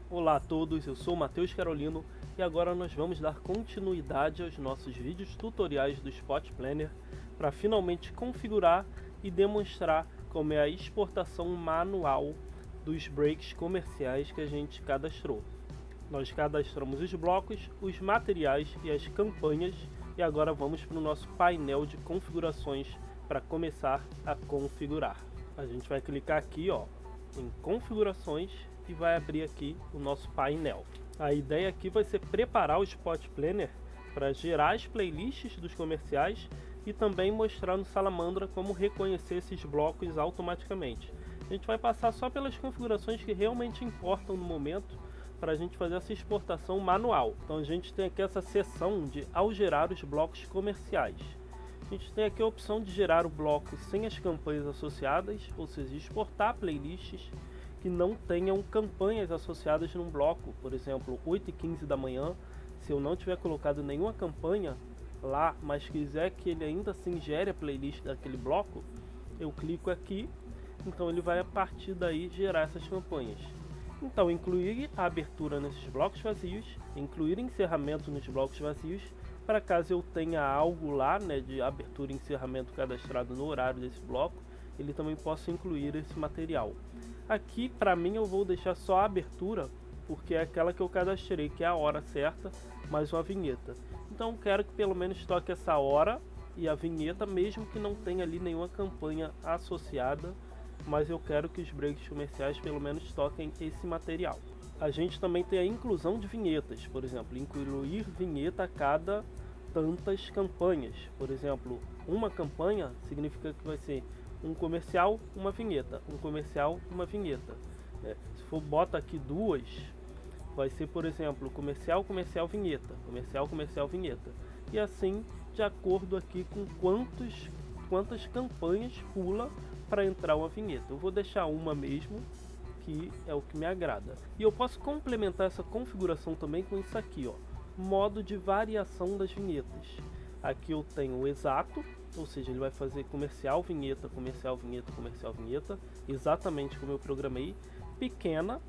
Olá a todos, eu sou o Matheus Carolino e agora nós vamos dar continuidade aos nossos vídeos tutoriais do Spot Planner para finalmente configurar e demonstrar como é a exportação manual dos breaks comerciais que a gente cadastrou. Nós cadastramos os blocos, os materiais e as campanhas e agora vamos para o nosso painel de configurações para começar a configurar. A gente vai clicar aqui em configurações e vai abrir aqui o nosso painel. A ideia aqui vai ser preparar o Spot Planner para gerar as playlists dos comerciais e também mostrar no Salamandra como reconhecer esses blocos automaticamente. A gente vai passar só pelas configurações que realmente importam no momento para a gente fazer essa exportação manual. Então a gente tem aqui essa seção de ao gerar os blocos comerciais. A gente tem aqui a opção de gerar o bloco sem as campanhas associadas, ou seja, exportar playlists que não tenham campanhas associadas num bloco. Por exemplo, 8h15 da manhã, se eu não tiver colocado nenhuma campanha lá, mas quiser que ele ainda assim gere a playlist daquele bloco, eu clico aqui, então ele vai a partir daí gerar essas campanhas. Então, incluir a abertura nesses blocos vazios, incluir encerramento nos blocos vazios, para caso eu tenha algo lá, de abertura e encerramento cadastrado no horário desse bloco, ele também possa incluir esse material. Aqui, para mim, eu vou deixar só a abertura, porque é aquela que eu cadastrei, que é a hora certa, mais uma vinheta. Então, quero que pelo menos toque essa hora e a vinheta, mesmo que não tenha ali nenhuma campanha associada, mas eu quero que os breaks comerciais pelo menos toquem esse material. A gente também tem a inclusão de vinhetas, por exemplo, incluir vinheta a cada tantas campanhas. Por exemplo, uma campanha significa que vai ser um comercial, uma vinheta, um comercial, uma vinheta. Se for bota aqui duas, vai ser, por exemplo, comercial, comercial, vinheta, comercial, comercial, vinheta. E assim, de acordo aqui com quantas campanhas pula para entrar uma vinheta. Eu vou deixar uma mesmo, que é o que me agrada. E eu posso complementar essa configuração também com isso aqui, modo de variação das vinhetas. Aqui eu tenho o exato, ou seja, ele vai fazer comercial, vinheta, comercial, vinheta, comercial, vinheta, exatamente como eu programei. Pequena,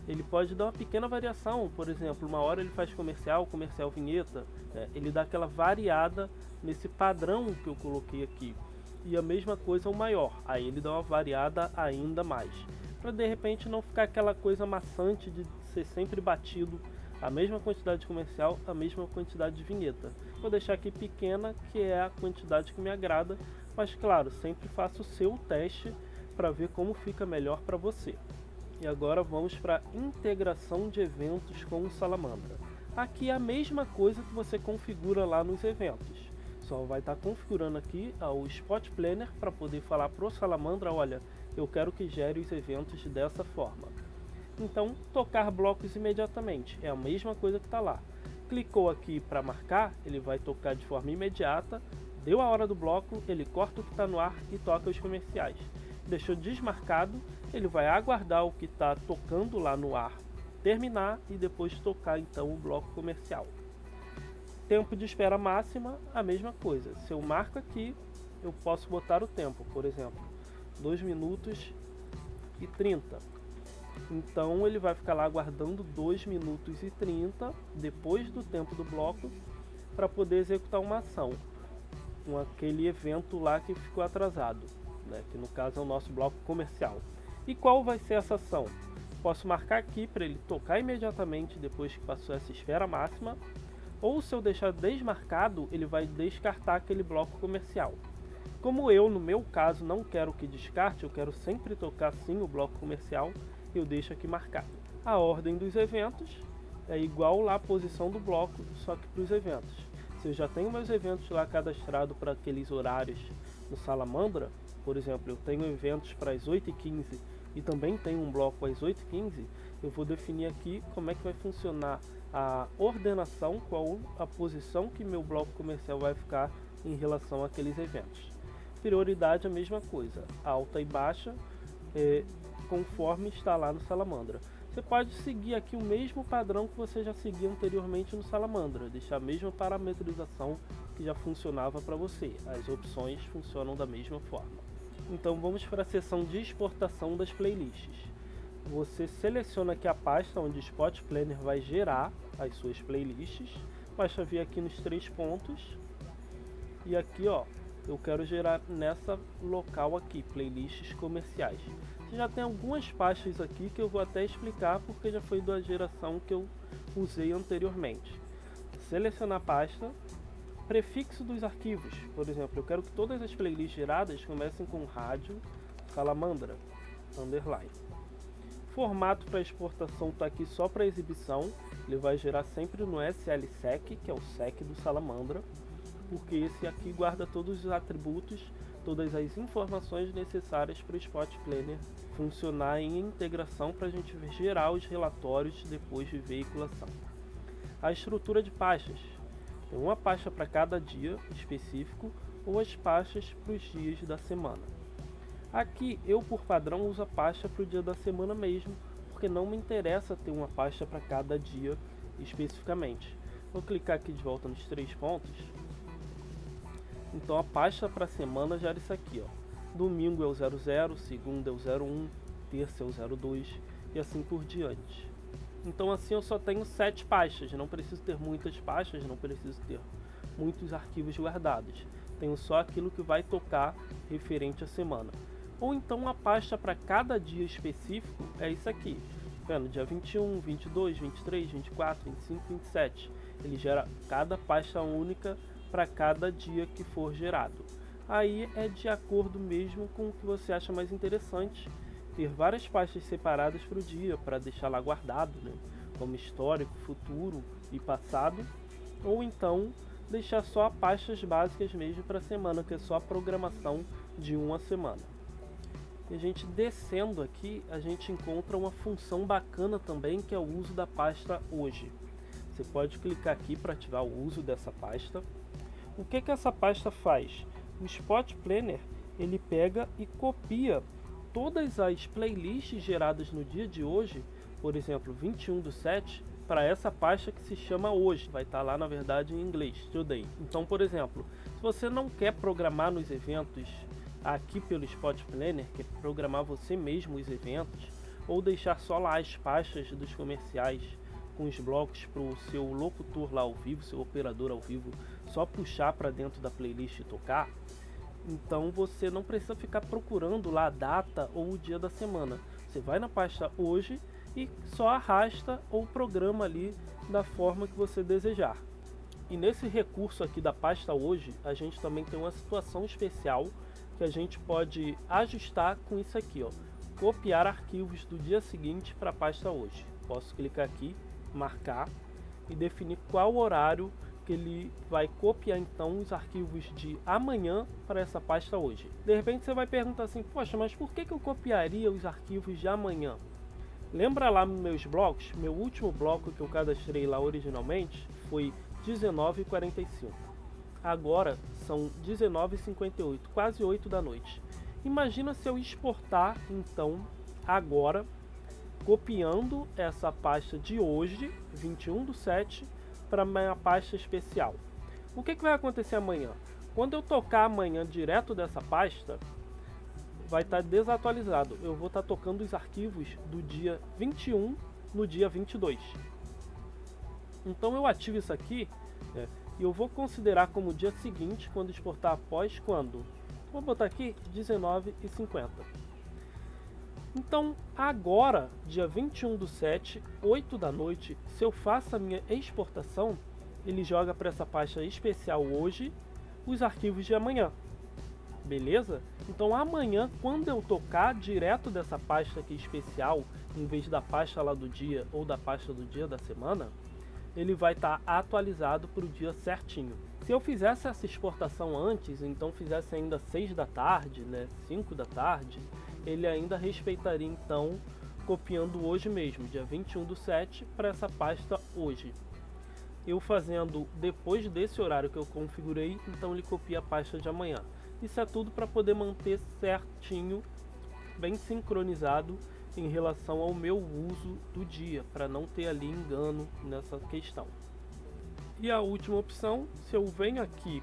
ele pode dar uma pequena variação, por exemplo, uma hora ele faz comercial, comercial, vinheta, ele dá aquela variada nesse padrão que eu coloquei aqui. E a mesma coisa o maior, aí ele dá uma variada ainda mais, para de repente não ficar aquela coisa maçante de ser sempre batido a mesma quantidade de comercial, a mesma quantidade de vinheta. Vou deixar aqui pequena, que é a quantidade que me agrada, mas claro, sempre faça o seu teste para ver como fica melhor para você. E agora vamos para a integração de eventos com o Salamandra. Aqui é a mesma coisa que você configura lá nos eventos. Só vai estar configurando aqui o Spot Planner para poder falar para o Salamandra, olha, eu quero que gere os eventos dessa forma. Então, tocar blocos imediatamente, é a mesma coisa que está lá. Clicou aqui para marcar, ele vai tocar de forma imediata, deu a hora do bloco, ele corta o que está no ar e toca os comerciais. Deixou desmarcado, ele vai aguardar o que está tocando lá no ar terminar e depois tocar então o bloco comercial. Tempo de espera máxima, a mesma coisa. Se eu marco aqui, eu posso botar o tempo, por exemplo, 2 minutos e 30. Então ele vai ficar lá aguardando 2 minutos e 30 depois do tempo do bloco para poder executar uma ação com aquele evento lá que ficou atrasado, que no caso é o nosso bloco comercial. E qual vai ser essa ação? Posso marcar aqui para ele tocar imediatamente depois que passou essa esfera máxima, ou se eu deixar desmarcado, ele vai descartar aquele bloco comercial. Como eu, no meu caso, não quero que descarte, eu quero sempre tocar sim o bloco comercial, eu deixo aqui marcado. A ordem dos eventos é igual lá a posição do bloco, só que para os eventos. Se eu já tenho meus eventos lá cadastrados para aqueles horários no Salamandra, por exemplo, eu tenho eventos para as 8h15 e também tenho um bloco às 8h15, eu vou definir aqui como é que vai funcionar a ordenação, qual a posição que meu bloco comercial vai ficar em relação àqueles eventos. Prioridade a mesma coisa, alta e baixa, conforme está lá no Salamandra. Você pode seguir aqui o mesmo padrão que você já seguia anteriormente no Salamandra, deixar a mesma parametrização que já funcionava para você. As opções funcionam da mesma forma. Então vamos para a seção de exportação das playlists. você seleciona aqui a pasta onde o Spot Planner vai gerar as suas playlists. Basta vir aqui nos 3 pontos e aqui ó, eu quero gerar nessa local aqui, playlists comerciais. Você já tem algumas pastas aqui que eu vou até explicar porque já foi da geração que eu usei anteriormente. Selecionar a pasta, prefixo dos arquivos, por exemplo, eu quero que todas as playlists geradas comecem com rádio salamandra underline. Formato para exportação está aqui só para exibição, ele vai gerar sempre no SLSEC, que é o SEC do Salamandra, porque esse aqui guarda todos os atributos, todas as informações necessárias para o Spot Planner funcionar em integração para a gente gerar os relatórios depois de veiculação. A estrutura de pastas, tem uma pasta para cada dia específico ou as pastas para os dias da semana. Aqui eu por padrão uso a pasta para o dia da semana mesmo, porque não me interessa ter uma pasta para cada dia especificamente. Vou clicar aqui de volta nos 3 pontos. Então a pasta para a semana gera isso aqui, ó. Domingo é o 00, segunda é o 01, terça é o 02 e assim por diante. Então assim eu só tenho 7 pastas, não preciso ter muitas pastas, não preciso ter muitos arquivos guardados. Tenho só aquilo que vai tocar referente à semana. Ou então a pasta para cada dia específico é isso aqui. Vendo, dia 21, 22, 23, 24, 25, 27. Ele gera cada pasta única para cada dia que for gerado. Aí é de acordo mesmo com o que você acha mais interessante. Ter várias pastas separadas para o dia, para deixar lá guardado, né? Como histórico, futuro e passado. Ou então deixar só pastas básicas mesmo para a semana, que é só a programação de uma semana. E a gente descendo aqui, a gente encontra uma função bacana também, que é o uso da pasta hoje. Você pode clicar aqui para ativar o uso dessa pasta. O que essa pasta faz? O Spot Planner, ele pega e copia todas as playlists geradas no dia de hoje, por exemplo, 21/7, para essa pasta que se chama hoje. Vai estar lá, na verdade, em inglês, today. Então, por exemplo, se você não quer programar nos eventos aqui pelo Spot Planner, que é programar você mesmo os eventos, ou deixar só lá as pastas dos comerciais com os blocos para o seu locutor lá ao vivo, seu operador ao vivo, só puxar para dentro da playlist e tocar, então você não precisa ficar procurando lá a data ou o dia da semana. Você vai na pasta hoje e só arrasta ou programa ali da forma que você desejar. E nesse recurso aqui da pasta hoje, a gente também tem uma situação especial que a gente pode ajustar com isso aqui, ó. Copiar arquivos do dia seguinte para a pasta hoje. Posso clicar aqui, marcar e definir qual horário que ele vai copiar então os arquivos de amanhã para essa pasta hoje. De repente você vai perguntar assim, poxa, mas por que eu copiaria os arquivos de amanhã? Lembra lá nos meus blocos? Meu último bloco que eu cadastrei lá originalmente foi 19h45. Agora são 19h58, quase 8 da noite. Imagina se eu exportar então agora, copiando essa pasta de hoje, 21/7, para minha pasta especial. O que vai acontecer amanhã? Quando eu tocar amanhã direto dessa pasta, vai estar desatualizado. Eu vou estar tocando os arquivos do dia 21 no dia 22. Então eu ativo isso aqui, né, e eu vou considerar como dia seguinte quando exportar após quando? Vou botar aqui 19h50. Então agora, dia 21/7, 8 da noite, se eu faço a minha exportação, ele joga para essa pasta especial hoje os arquivos de amanhã. Beleza? Então amanhã, quando eu tocar direto dessa pasta aqui especial, em vez da pasta lá do dia ou da pasta do dia da semana, ele vai estar atualizado para o dia certinho. Se eu fizesse essa exportação antes, então fizesse ainda 6 da tarde, né, 5 da tarde, ele ainda respeitaria então copiando hoje mesmo, dia 21/7, para essa pasta hoje. Eu fazendo depois desse horário que eu configurei, então ele copia a pasta de amanhã. Isso é tudo para poder manter certinho, bem sincronizado em relação ao meu uso do dia, para não ter ali engano nessa questão. E a última opção, se eu venho aqui,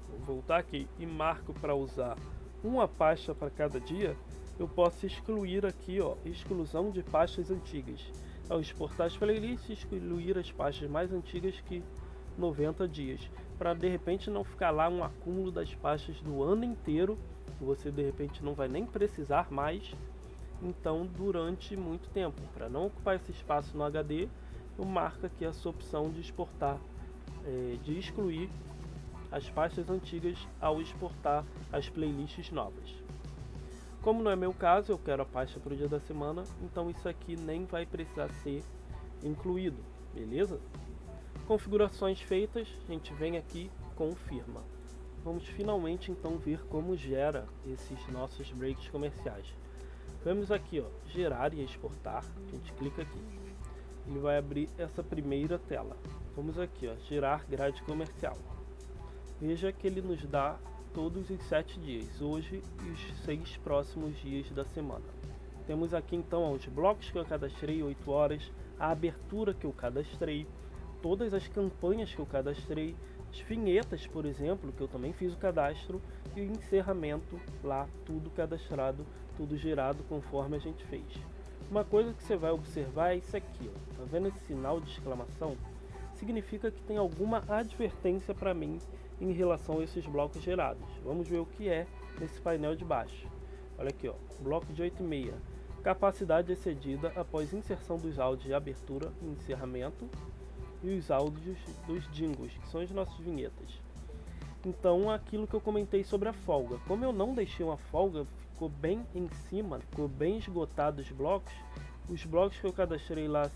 vou voltar aqui e marco para usar uma pasta para cada dia, eu posso excluir aqui, ó, exclusão de pastas antigas. Ao exportar as playlists, excluir as pastas mais antigas que 90 dias, para de repente não ficar lá um acúmulo das pastas do ano inteiro, que você de repente não vai nem precisar mais, então durante muito tempo. Para não ocupar esse espaço no HD, eu marco aqui essa opção de exportar, de excluir as pastas antigas ao exportar as playlists novas. Como não é meu caso, eu quero a pasta para o dia da semana, então isso aqui nem vai precisar ser incluído, beleza? Configurações feitas, a gente vem aqui, confirma. Vamos finalmente então ver como gera esses nossos breaks comerciais. Vamos aqui, ó, gerar e exportar, a gente clica aqui. Ele vai abrir essa primeira tela. Vamos aqui, ó, gerar grade comercial. Veja que ele nos dá todos os 7 dias, hoje e os 6 próximos dias da semana. Temos aqui então ó, os blocos que eu cadastrei, 8 horas, a abertura que eu cadastrei, todas as campanhas que eu cadastrei, as vinhetas, por exemplo, que eu também fiz o cadastro, e o encerramento lá, tudo cadastrado, tudo gerado conforme a gente fez. Uma coisa que você vai observar é isso aqui, ó. Tá vendo esse sinal de exclamação? Significa que tem alguma advertência para mim em relação a esses blocos gerados. Vamos ver o que é nesse painel de baixo. Olha aqui, ó, bloco de 8,5. Capacidade excedida após inserção dos áudios de abertura e encerramento e os áudios dos jingles, que são as nossas vinhetas. Então, aquilo que eu comentei sobre a folga. Como eu não deixei uma folga, ficou bem em cima, ficou bem esgotado os blocos que eu cadastrei lá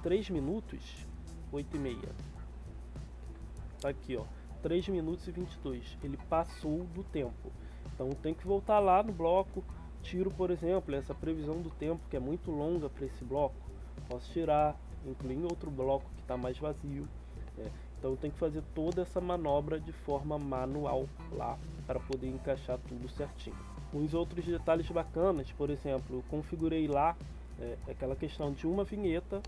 3 minutos, 8,5. Tá aqui, ó, 3 minutos e 22. Ele passou do tempo. Então tem que voltar lá no bloco. Tiro, por exemplo, essa previsão do tempo que é muito longa para esse bloco. Posso tirar, incluir em outro bloco que está mais vazio. Então tem que fazer toda essa manobra de forma manual lá para poder encaixar tudo certinho. Uns outros detalhes bacanas, por exemplo, eu configurei lá aquela questão de uma vinheta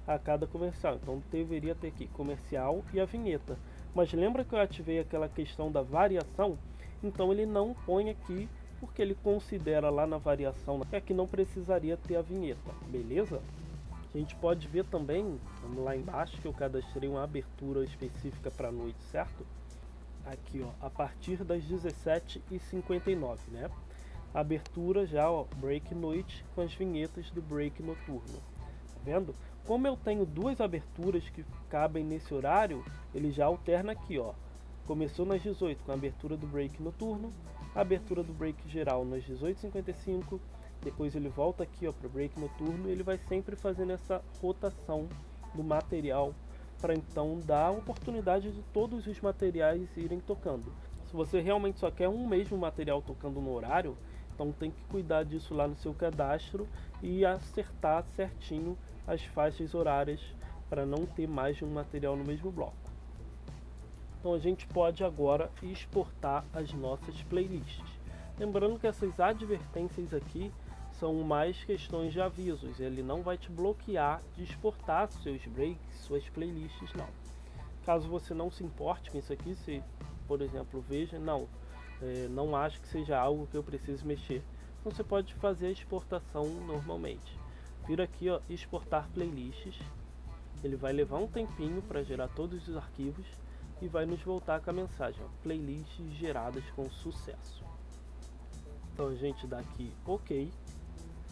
a cada comercial. Então deveria ter aqui comercial e a vinheta. Mas lembra que eu ativei aquela questão da variação? Então ele não põe aqui, porque ele considera lá na variação que não precisaria ter a vinheta, beleza? A gente pode ver também, vamos lá embaixo, que eu cadastrei uma abertura específica para a noite, certo? Aqui, ó, a partir das 17h59, né? Abertura já, ó, break noite com as vinhetas do break noturno. Tá vendo? Como eu tenho duas aberturas que cabem nesse horário, ele já alterna aqui, ó. Começou nas 18 com a abertura do break noturno, a abertura do break geral nas 18h55, depois ele volta aqui, ó, para o break noturno, e ele vai sempre fazendo essa rotação do material para então dar a oportunidade de todos os materiais irem tocando. Se você realmente só quer um mesmo material tocando no horário, então tem que cuidar disso lá no seu cadastro e acertar certinho as faixas horárias para não ter mais de um material no mesmo bloco. Então a gente pode agora exportar as nossas playlists. Lembrando que essas advertências aqui são mais questões de avisos, ele não vai te bloquear de exportar seus breaks, suas playlists, não. Caso você não se importe com isso aqui, se por exemplo veja, não acho que seja algo que eu preciso mexer, então você pode fazer a exportação normalmente. Vira aqui, ó, exportar playlists, ele vai levar um tempinho para gerar todos os arquivos e vai nos voltar com a mensagem, ó, playlists geradas com sucesso. Então a gente dá aqui OK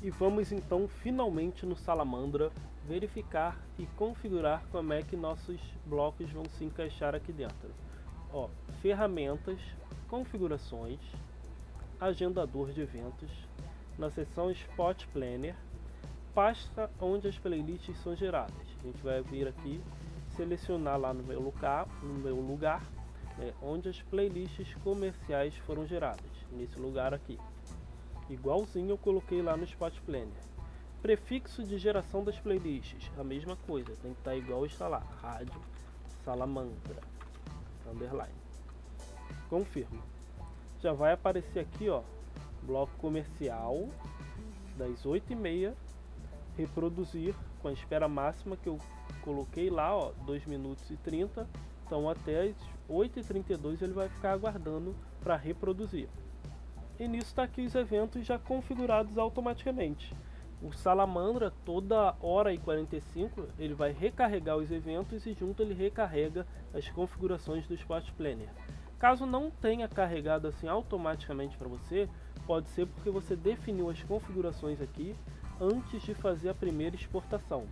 e vamos então finalmente no Salamandra verificar e configurar como é que nossos blocos vão se encaixar aqui dentro. Ó, ferramentas, configurações, agendador de eventos, na seção Spot Planner, pasta onde as playlists são geradas. A gente vai vir aqui, selecionar lá no meu lugar onde as playlists comerciais foram geradas, nesse lugar aqui. Igualzinho eu coloquei lá no Spot Planner. Prefixo de geração das playlists, a mesma coisa, tem que estar igual está lá, rádio Salamandra, underline. Confirmo. Já vai aparecer aqui, ó, bloco comercial das 8h30, reproduzir com a espera máxima que eu coloquei lá, ó, 2 minutos e 30, então até as 8h32 ele vai ficar aguardando para reproduzir. E nisso está aqui os eventos já configurados automaticamente. O Salamandra, toda hora e 45, ele vai recarregar os eventos e junto ele recarrega as configurações do Spot Planner. Caso não tenha carregado assim automaticamente para você, pode ser porque você definiu as configurações aqui antes de fazer a primeira exportação.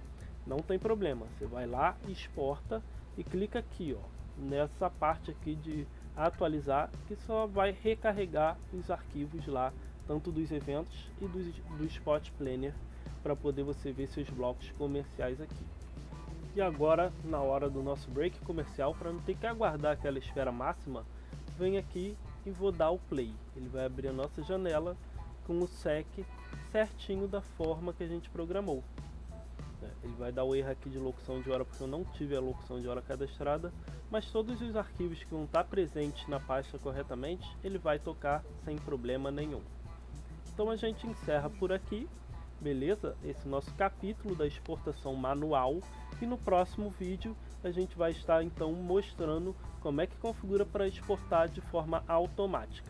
Não tem problema, você vai lá, exporta e clica aqui, ó, nessa parte aqui de atualizar, que só vai recarregar os arquivos lá, tanto dos eventos e do Spot Planner, para poder você ver seus blocos comerciais aqui. E agora, na hora do nosso break comercial, para não ter que aguardar aquela espera máxima, vem aqui e vou dar o play. Ele vai abrir a nossa janela com o SEC certinho da forma que a gente programou. Ele vai dar o erro aqui de locução de hora porque eu não tive a locução de hora cadastrada, mas todos os arquivos que vão estar presentes na pasta corretamente, ele vai tocar sem problema nenhum. Então a gente encerra por aqui, beleza? Esse nosso capítulo da exportação manual, e no próximo vídeo a gente vai estar então mostrando como é que configura para exportar de forma automática.